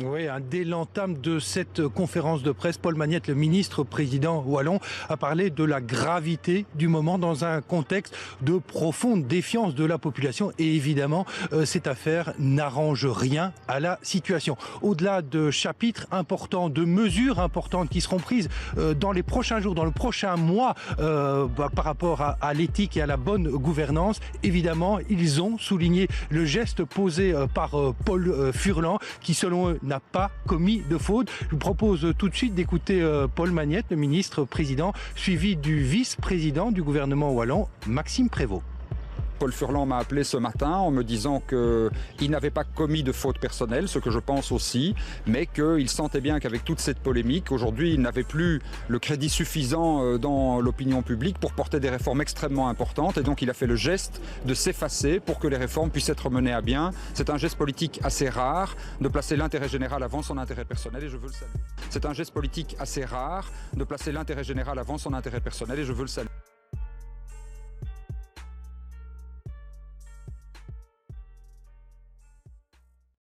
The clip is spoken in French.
Oui, dès l'entame de cette conférence de presse, Paul Magnette, le ministre-président wallon, a parlé de la gravité du moment dans un contexte de profonde défiance de la population. Et évidemment, cette affaire n'arrange rien à la situation. Au-delà de chapitres importants, de mesures importantes qui seront prises dans les prochains jours, dans le prochain mois, par rapport à l'éthique et à la bonne gouvernance, évidemment, ils ont souligné le geste posé par Paul Furlan, qui selon eux n'a pas commis de faute. Je vous propose tout de suite d'écouter Paul Magnette, le ministre-président, suivi du vice-président du gouvernement wallon, Maxime Prévost. Paul Furlan m'a appelé ce matin en me disant qu'il n'avait pas commis de faute personnelle, ce que je pense aussi, mais qu'il sentait bien qu'avec toute cette polémique, aujourd'hui, il n'avait plus le crédit suffisant dans l'opinion publique pour porter des réformes extrêmement importantes. Et donc, il a fait le geste de s'effacer pour que les réformes puissent être menées à bien. C'est un geste politique assez rare de placer l'intérêt général avant son intérêt personnel et je veux le saluer. C'est un geste politique assez rare de placer l'intérêt général avant son intérêt personnel et je veux le saluer.